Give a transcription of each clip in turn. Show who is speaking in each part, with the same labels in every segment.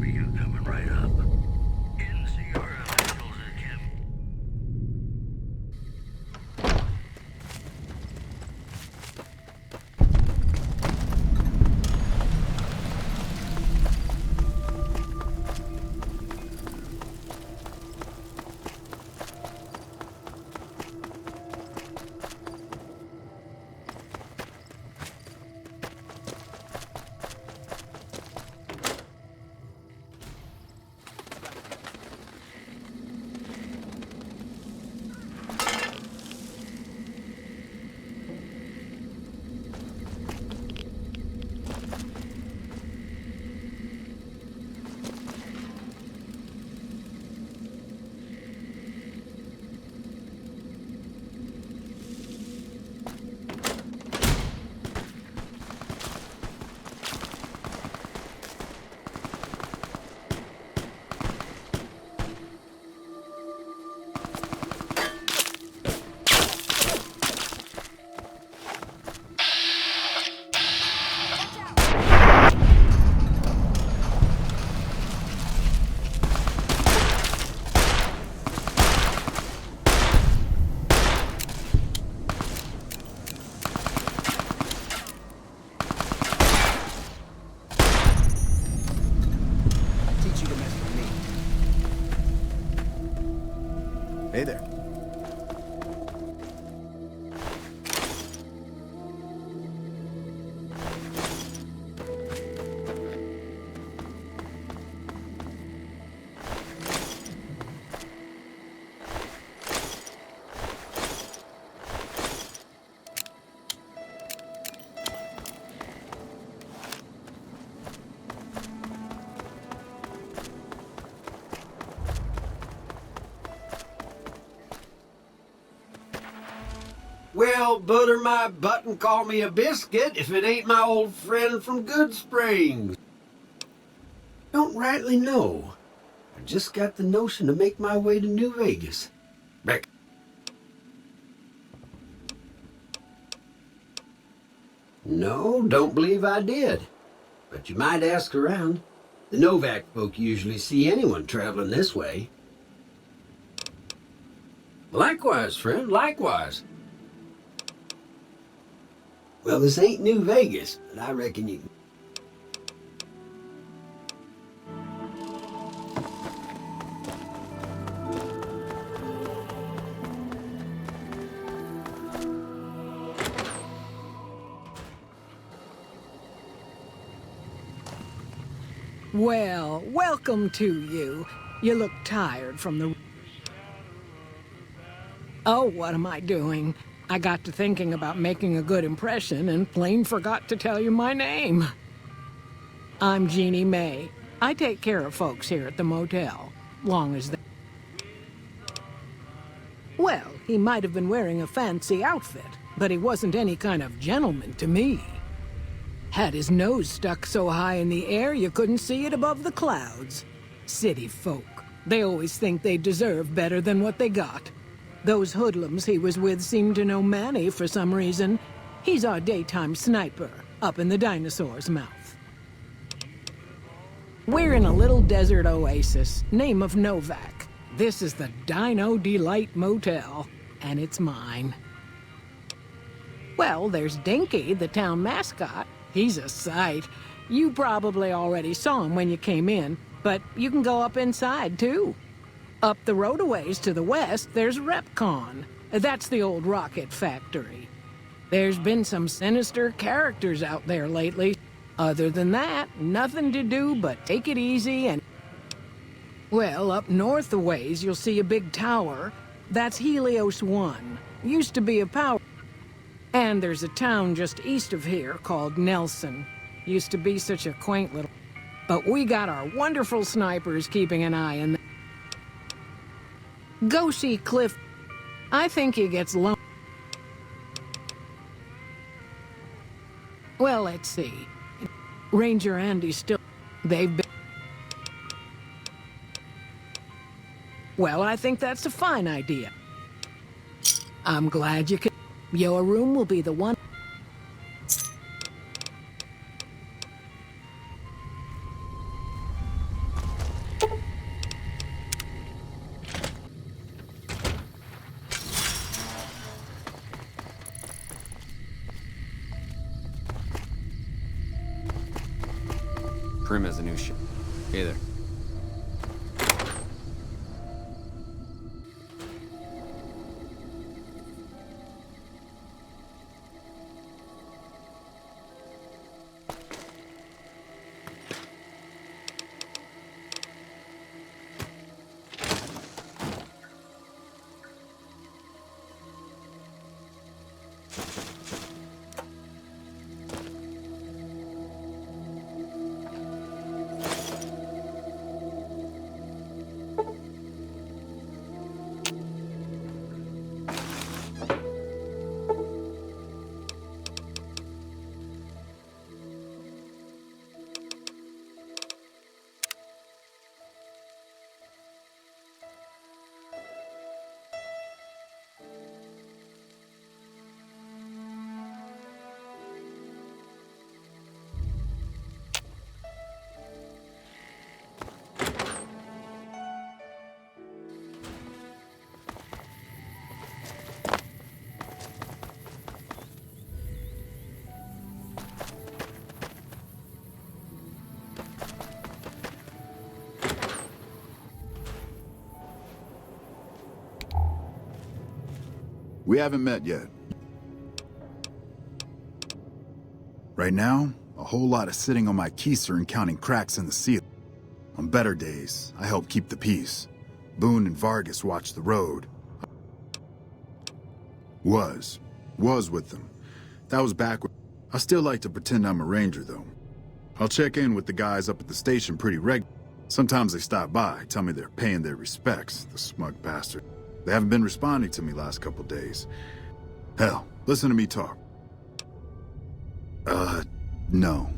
Speaker 1: for you coming right up. In see your officials again.
Speaker 2: Hey there.
Speaker 3: Well, butter my butt and call me a biscuit if it ain't my old friend from Good Springs. Don't rightly know. I just got the notion to make my way to New Vegas. Beck. No, don't believe I did. But you might ask around. The Novak folk usually see anyone traveling this way. Likewise, friend, likewise. Well, this ain't New Vegas, but I reckon you...
Speaker 4: Well, welcome to you. You look tired from the... Oh, what am I doing? I got to thinking about making a good impression and plain forgot to tell you my name. I'm Jeannie May. I take care of folks here at the motel, long as they... Well, he might have been wearing a fancy outfit, but he wasn't any kind of gentleman to me. Had his nose stuck so high in the air you couldn't see it above the clouds. City folk. They always think they deserve better than what they got. Those hoodlums he was with seemed to know Manny for some reason. He's our daytime sniper, up in the dinosaur's mouth. We're in a little desert oasis, name of Novak. This is the Dino Delight Motel, and it's mine. Well, there's Dinky, the town mascot. He's a sight. You probably already saw him when you came in, but you can go up inside, too. Up the road a ways to the west, there's Repcon. That's the old rocket factory. There's been some sinister characters out there lately. Other than that, nothing to do but take it easy and... Well, up north a ways, you'll see a big tower. That's Helios 1. Used to be a power... And there's a town just east of here called Nelson. Used to be such a quaint little... But we got our wonderful snipers keeping an eye on... Go see Cliff. I think he gets lonely. Well, let's see. Ranger Andy's still... They've been... Well, I think that's a fine idea. I'm glad you can... Your room will be the one...
Speaker 2: Prim has a new ship. Hey there.
Speaker 5: We haven't met yet. Right now, a whole lot of sitting on my keister and counting cracks in the ceiling. On better days, I help keep the peace. Boone and Vargas watch the road. Was with them. That was back when... I still like to pretend I'm a ranger, though. I'll check in with the guys up at the station pretty regularly. Sometimes they stop by, tell me they're paying their respects, the smug bastard. They haven't been responding to me last couple days. Hell, listen to me talk. No.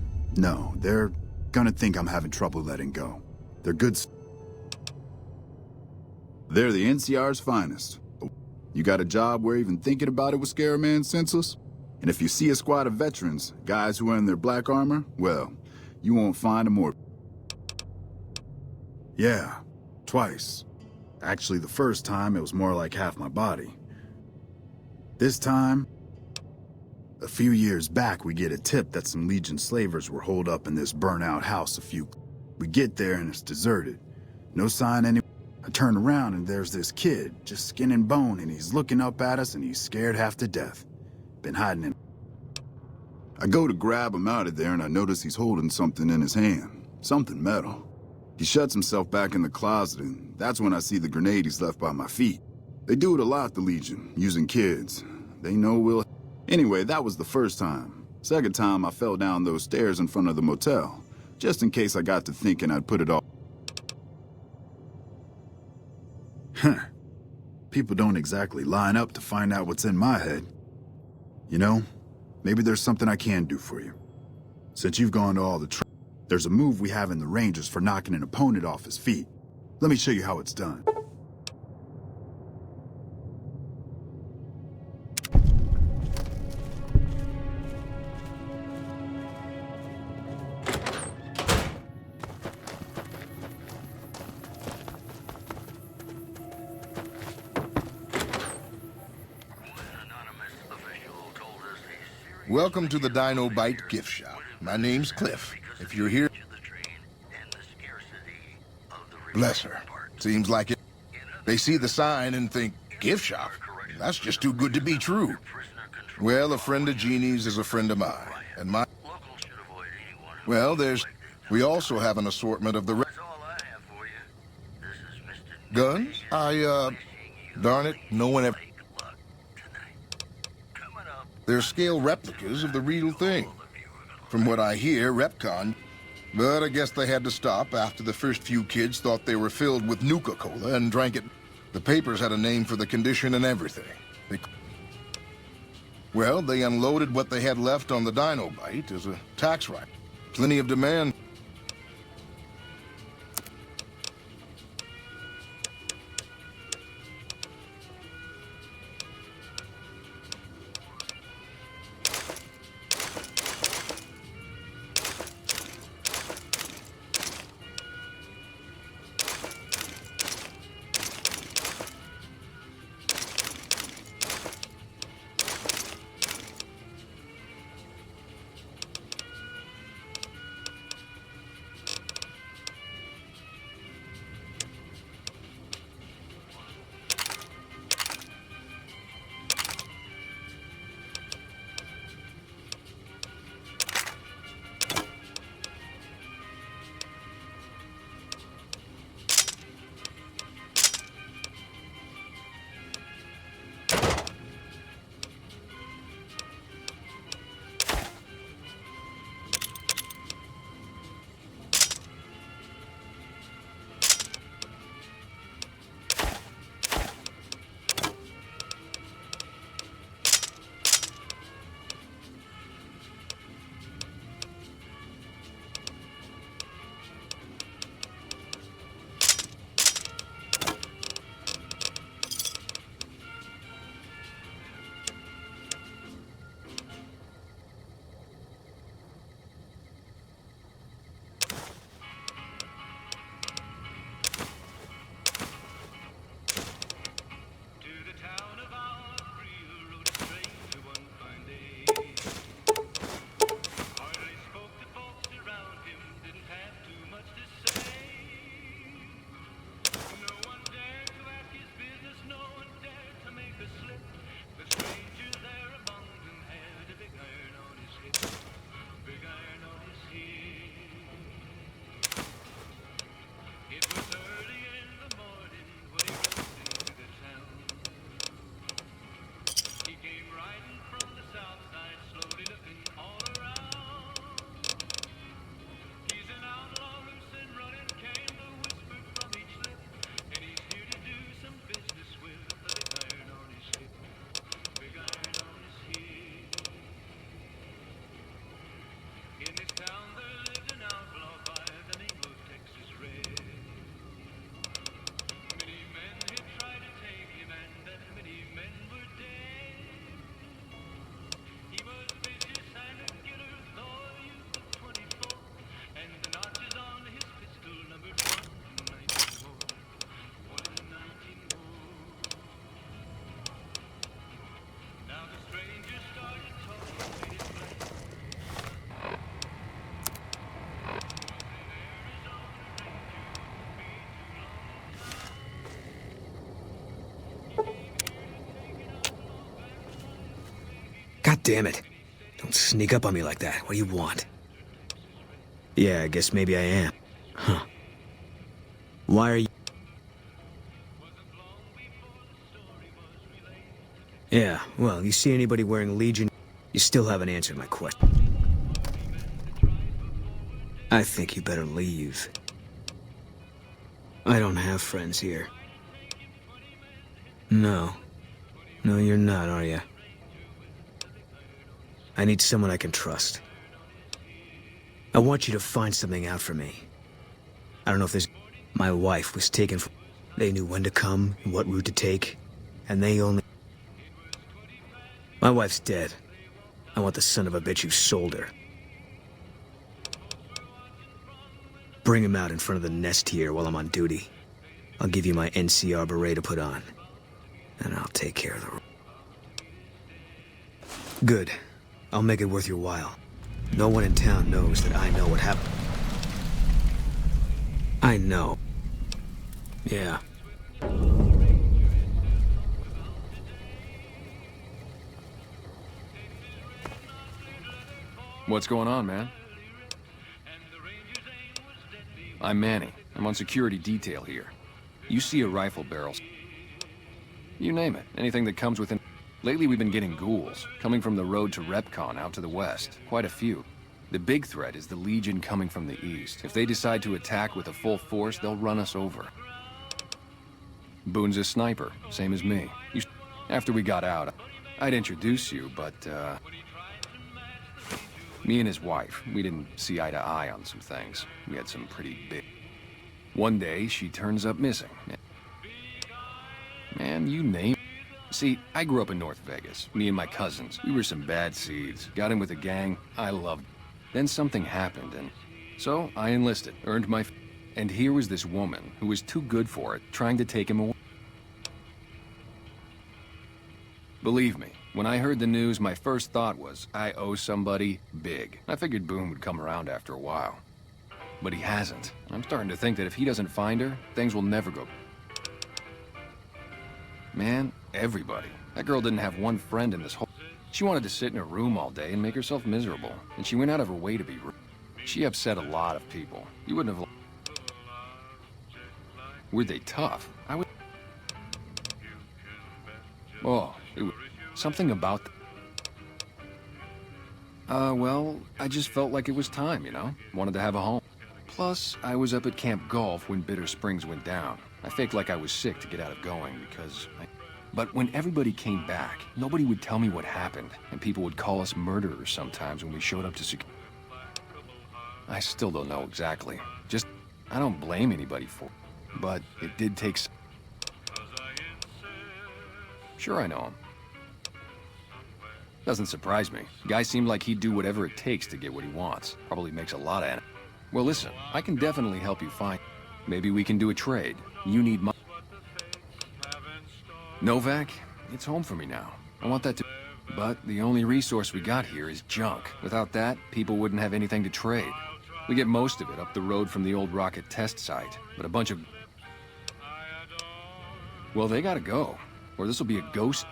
Speaker 5: They're gonna think I'm having trouble letting go. They're good. They're the NCR's finest. You got a job where even thinking about it would scare a man senseless? And if you see a squad of veterans, guys who are in their black armor, well, you won't find a more... Yeah, twice. Actually, the first time, it was more like half my body. This time, a few years back, we get a tip that some Legion slavers were holed up in this burnt-out house We get there and it's deserted. No sign anywhere. I turn around and there's this kid, just skin and bone, and he's looking up at us and he's scared half to death. Been hiding in... I go to grab him out of there and I notice he's holding something in his hand. Something metal. He shuts himself back in the closet, and that's when I see the grenade he's left by my feet. They do it a lot, the Legion, using kids. They know we'll... Anyway, that was the first time. Second time, I fell down those stairs in front of the motel, just in case I got to thinking I'd put it all... People don't exactly line up to find out what's in my head. You know, maybe there's something I can do for you. Since you've gone to all the trouble, there's a move we have in the Rangers for knocking an opponent off his feet. Let me show you how it's done.
Speaker 6: Welcome to the Dino Bite gift shop. My name's Cliff. If you're here... Bless her. Seems like it. They see the sign and think, gift shop? That's just too good to be true. Well, a friend of Jeannie's is a friend of mine. And my... Well, we also have an assortment of the... Guns? Darn it, no one ever... They're scale replicas of the real thing. From what I hear, Repcon... But I guess they had to stop after the first few kids thought they were filled with Nuka-Cola and drank it. The papers had a name for the condition and everything. Well, they unloaded what they had left on the Dino Bite as a tax write. Plenty of demand.
Speaker 2: Damn it. Don't sneak up on me like that. What do you want? Yeah, I guess maybe I am. Huh. Why are you... Yeah, well, you see anybody wearing Legion? You still haven't answered my question. I think you better leave. I don't have friends here. No. No, you're not, are you? I need someone I can trust. I want you to find something out for me. I don't know if there's... My wife was taken from... They knew when to come and what route to take, and they only... My wife's dead. I want the son of a bitch who sold her. Bring him out in front of the nest here while I'm on duty. I'll give you my NCR beret to put on. And I'll take care of the... Good. I'll make it worth your while. No one in town knows that I know what happened. I know. Yeah.
Speaker 7: What's going on, man? I'm Manny. I'm on security detail here. You see a rifle barrel. You name it. Anything that comes within... Lately we've been getting ghouls, coming from the road to Repcon out to the west. Quite a few. The big threat is the Legion coming from the east. If they decide to attack with a full force, they'll run us over. Boone's a sniper, same as me. After we got out, I'd introduce you, but, me and his wife, we didn't see eye to eye on some things. We had some pretty big... One day, she turns up missing. Man, you name it. See, I grew up in North Vegas. Me and my cousins. We were some bad seeds. Got in with a gang. I loved it. Then something happened, and... So, I enlisted. Earned my... And here was this woman, who was too good for it, trying to take him away. Believe me, when I heard the news, my first thought was, I owe somebody big. I figured Boone would come around after a while. But he hasn't. I'm starting to think that if he doesn't find her, things will never go... Man, everybody. That girl didn't have one friend in this whole... She wanted to sit in her room all day and make herself miserable. And she went out of her way to be rude. She upset a lot of people. You wouldn't have... Were they tough? I would... Oh, it was... Something about... Well, I just felt like it was time, you know? Wanted to have a home. Plus, I was up at Camp Golf when Bitter Springs went down. I faked like I was sick to get out of going because But when everybody came back, nobody would tell me what happened, and people would call us murderers sometimes when we showed up to secure. I still don't know exactly. Just, I don't blame anybody for it. But it did take Sure, I know him. Doesn't surprise me. Guy seemed like he'd do whatever it takes to get what he wants. Probably makes a lot of it. Well, listen, I can definitely help you find... Maybe we can do a trade. You need my... Novak, it's home for me now. I want that to... But the only resource we got here is junk. Without that, people wouldn't have anything to trade. We get most of it up the road from the old rocket test site. But a bunch of... Well, they gotta go. Or this'll be a ghost.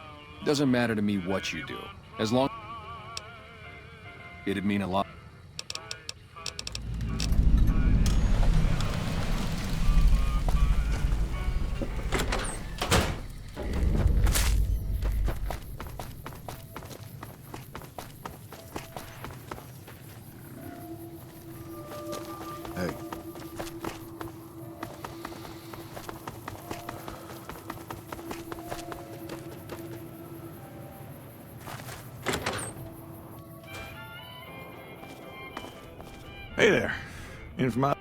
Speaker 7: Doesn't matter to me what you do. As long... It'd mean a lot.
Speaker 5: Hey.
Speaker 8: Hey there. In from out...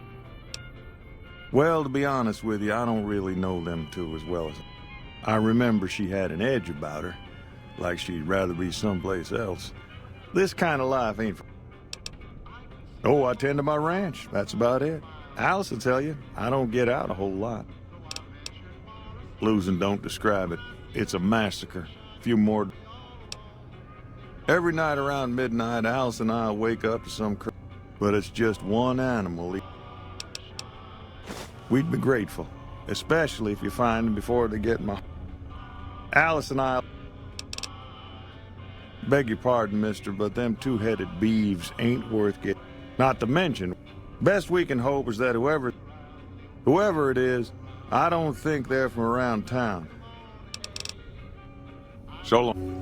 Speaker 8: Well, to be honest with you, I don't really know them two as well as... I remember she had an edge about her, like she'd rather be someplace else. This kind of life ain't for... Oh, I tend to my ranch. That's about it. Alice will tell you, I don't get out a whole lot. Losing don't describe it. It's a massacre. A few more... Every night around midnight, Alice and I'll wake up to some... But it's just one animal. We'd be grateful, especially if you find them before they get my... Alice and I... Beg your pardon, mister, but them two-headed beeves ain't worth getting. Not to mention, best we can hope is that whoever it is, I don't think they're from around town. So long.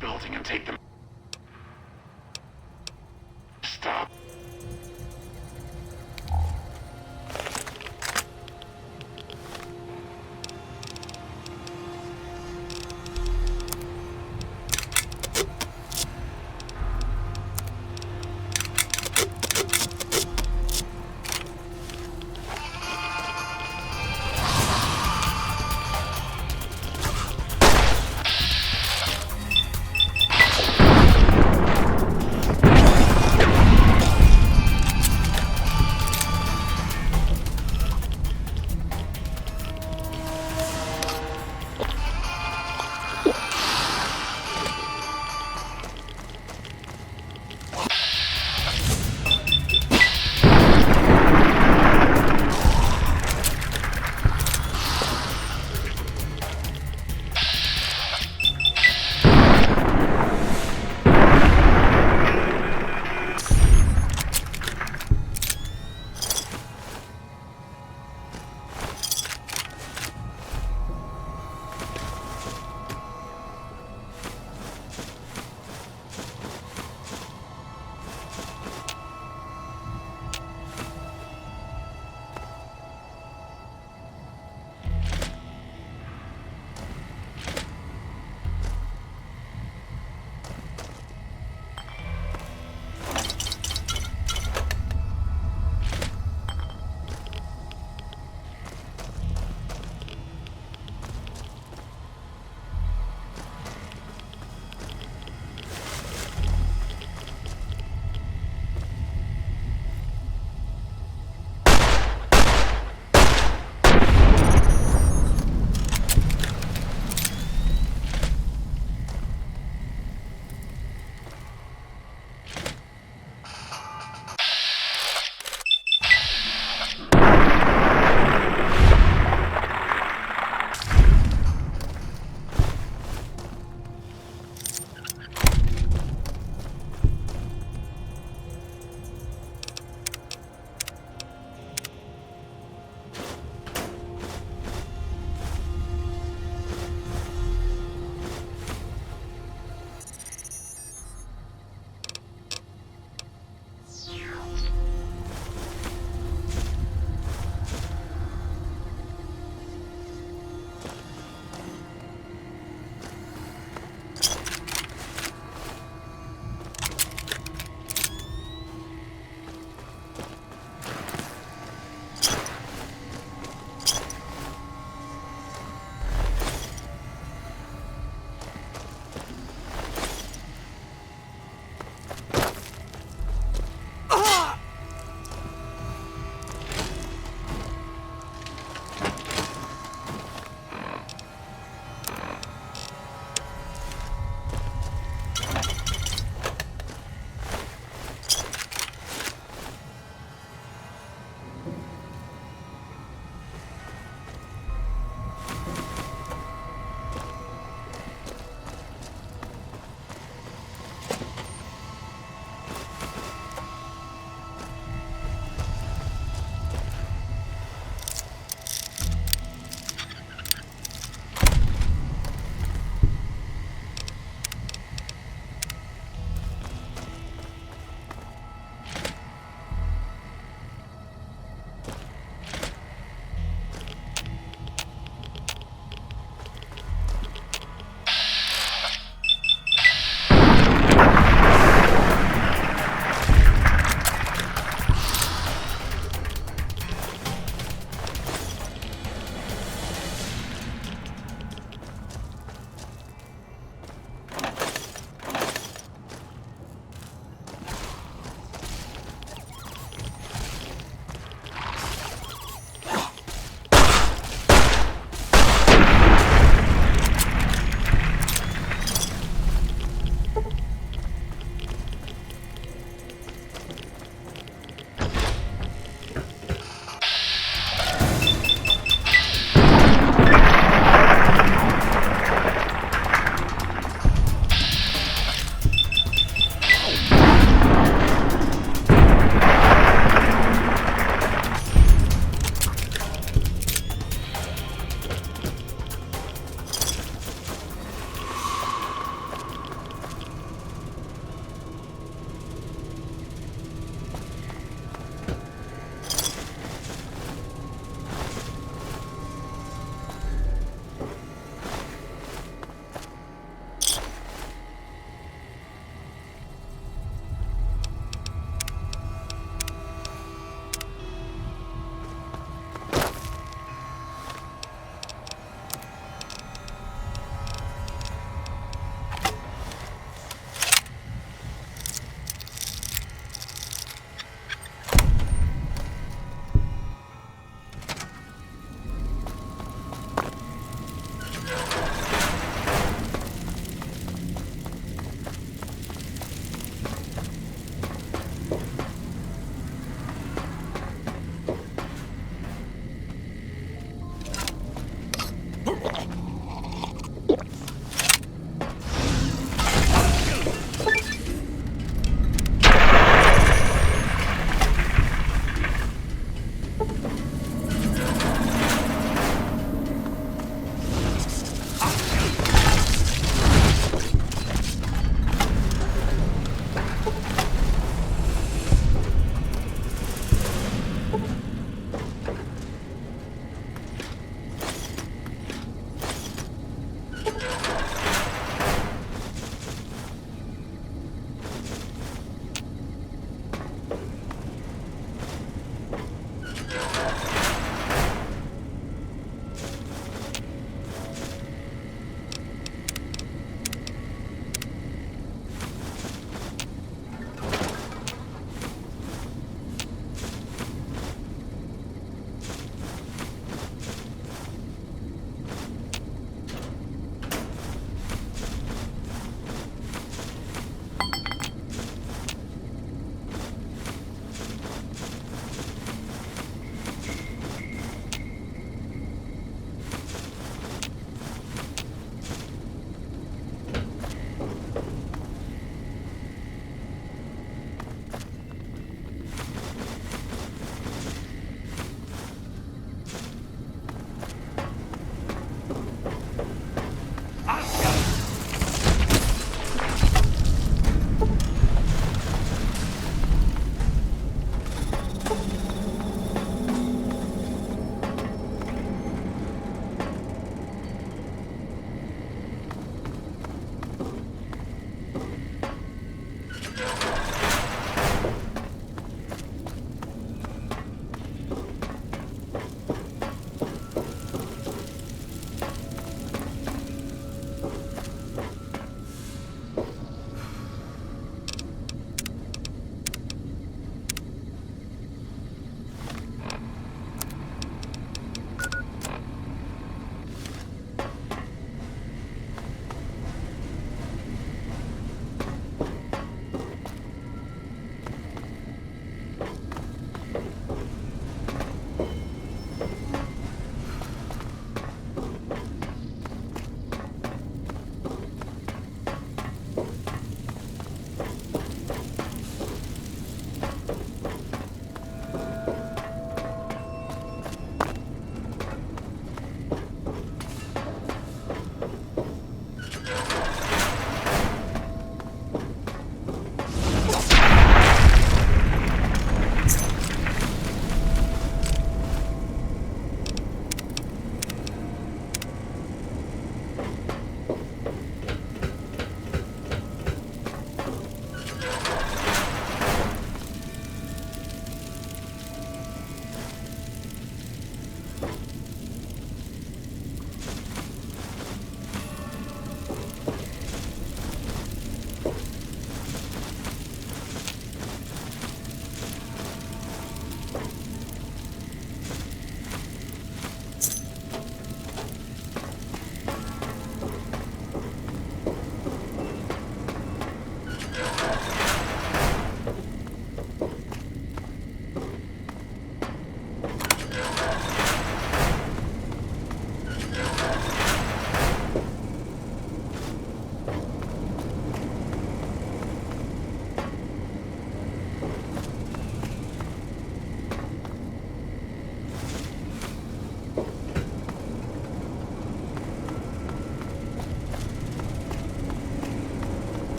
Speaker 9: building and take them. Stop.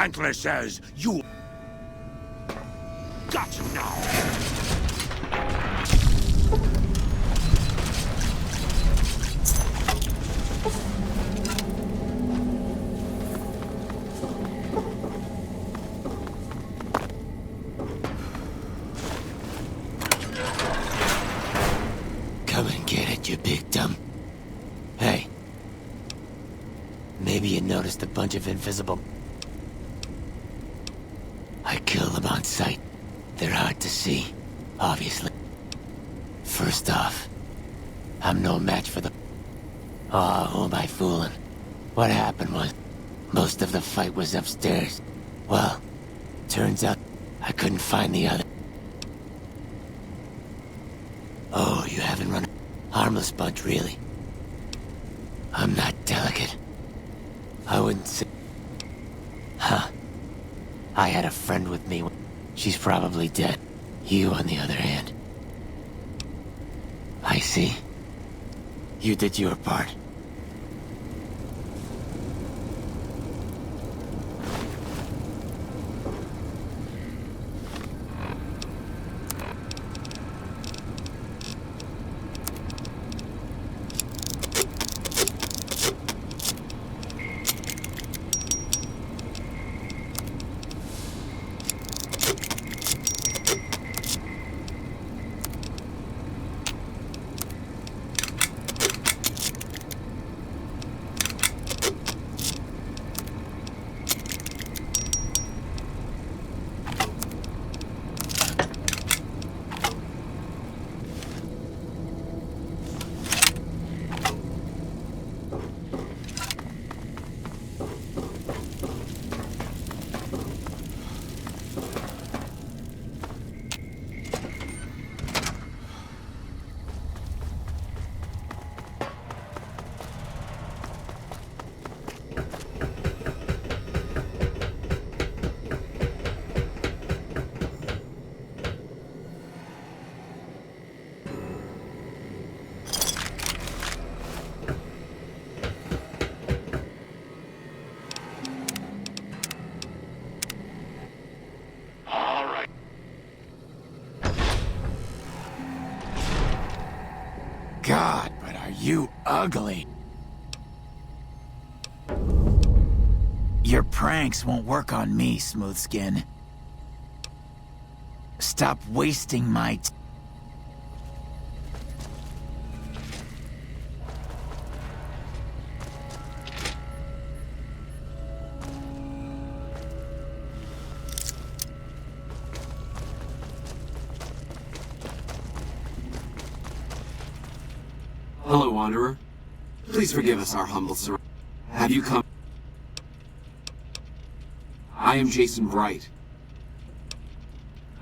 Speaker 10: Antler says you... Gotcha now!
Speaker 11: Come and get it, you big dumb. Hey. Maybe you noticed a bunch of invisible... I kill them on sight. They're hard to see, obviously. First off, I'm no match for the... Oh, who am I fooling? What happened was, most of the fight was upstairs. Well, turns out I couldn't find the other. Oh, you haven't run... Harmless bunch, really. I'm not delicate. I wouldn't say... Huh. I had a friend with me. She's probably dead. You, on the other hand. I see. You did your part.
Speaker 9: All right.
Speaker 11: God, but are you ugly? Your pranks won't work on me, Smooth Skin. Stop wasting my
Speaker 12: Hello, Wanderer. Please forgive us our humble surrender. Have you come? I am Jason Bright.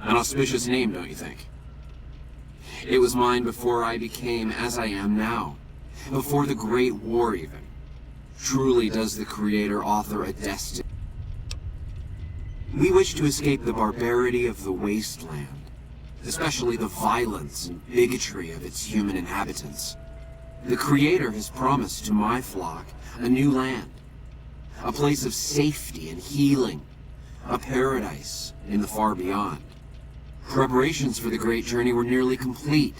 Speaker 12: An auspicious name, don't you think? It was mine before I became as I am now. Before the Great War, even. Truly does the Creator author a destiny. We wish to escape the barbarity of the wasteland, especially the violence and bigotry of its human inhabitants. The Creator has promised to my flock a new land, a place of safety and healing, a paradise in the far beyond. Preparations for the great journey were nearly complete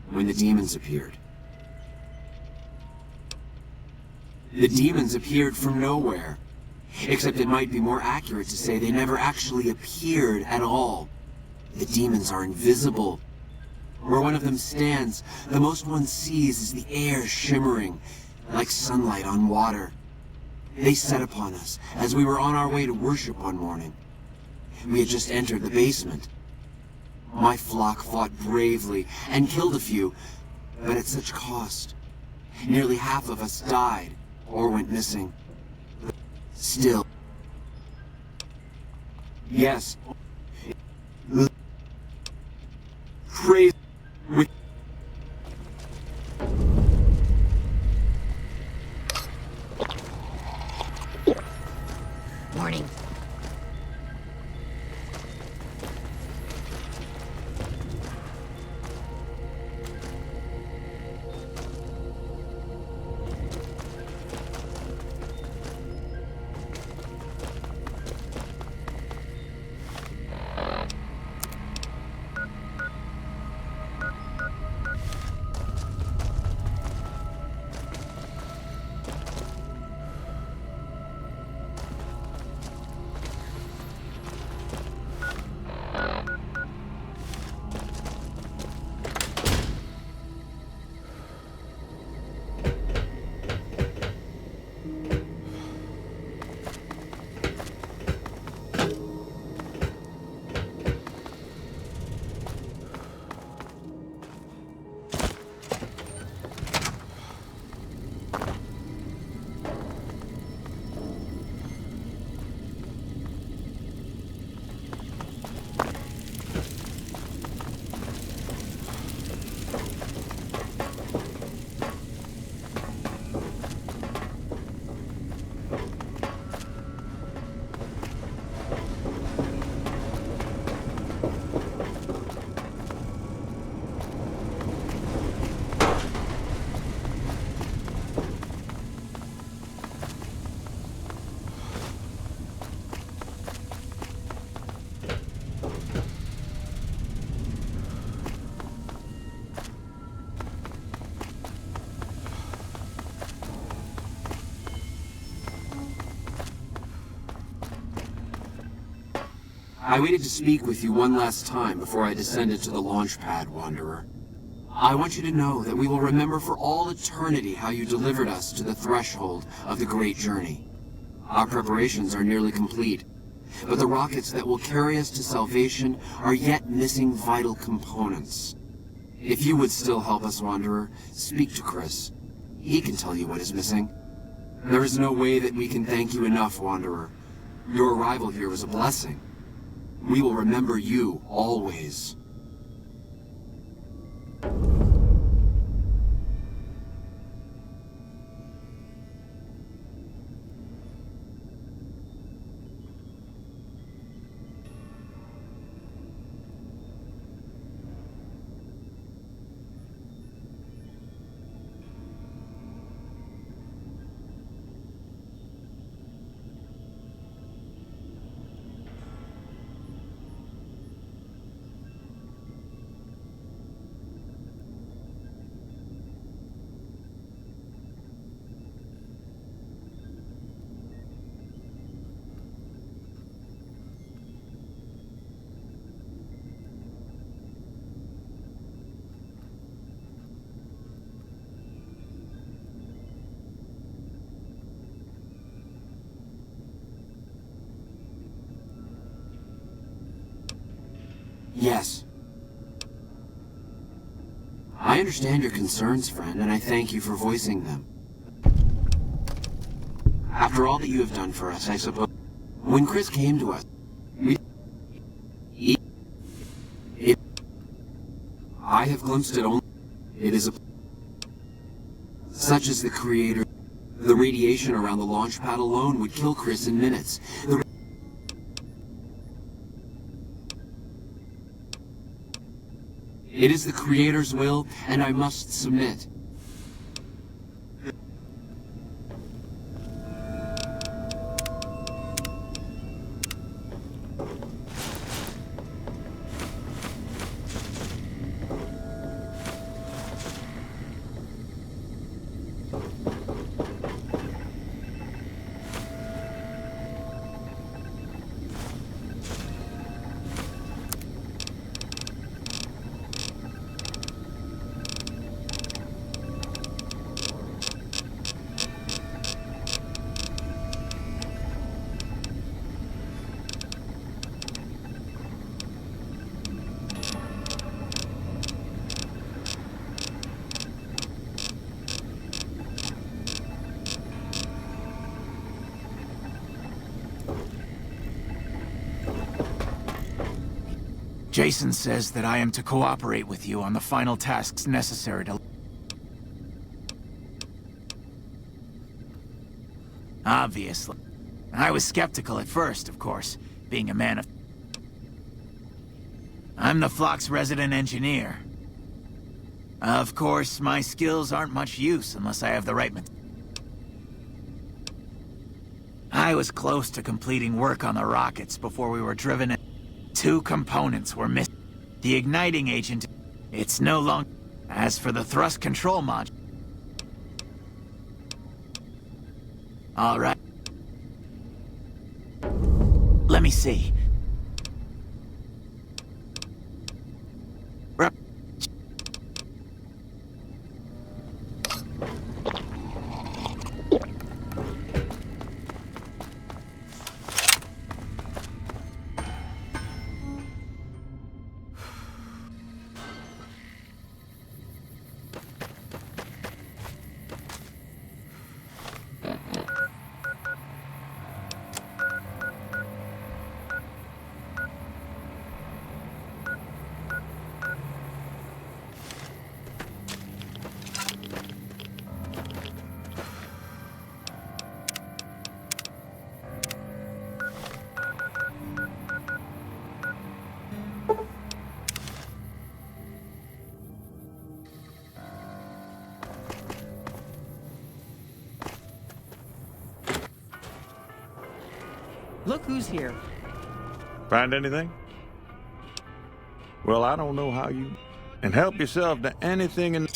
Speaker 12: when the demons appeared. The demons appeared from nowhere, except it might be more accurate to say they never actually appeared at all. The demons are invisible. Where one of them stands, the most one sees is the air shimmering like sunlight on water. They set upon us as we were on our way to worship one morning. We had just entered the basement. My flock fought bravely and killed a few, but at such cost. Nearly half of us died or went missing. Still. Yes. Praise.
Speaker 11: morning.
Speaker 12: I waited to speak with you one last time before I descended to the launch pad, Wanderer. I want you to know that we will remember for all eternity how you delivered us to the threshold of the great journey. Our preparations are nearly complete, but the rockets that will carry us to salvation are yet missing vital components. If you would still help us, Wanderer, speak to Chris. He can tell you what is missing. There is no way that we can thank you enough, Wanderer. Your arrival here was a blessing. We will remember you always. Yes. I understand your concerns, friend, and I thank you for voicing them. After all that you have done for us, I suppose... When Chris came to us, I have glimpsed it only... It is a... Such as the Creator... The radiation around the launch pad alone would kill Chris in minutes. It is the Creator's will, and I must submit.
Speaker 10: Jason says that I am to cooperate with you on the final tasks necessary to... Obviously. I was skeptical at first, of course, being a man of... I'm the Flock's resident engineer. Of course, my skills aren't much use unless I have the right... I was close to completing work on the rockets before we were driven in. 2 components were missing. The igniting agent, it's no longer... As for the thrust control module... All right. Let me see.
Speaker 13: Look who's here.
Speaker 8: Find anything? Well, I don't know how you... And help yourself to anything in...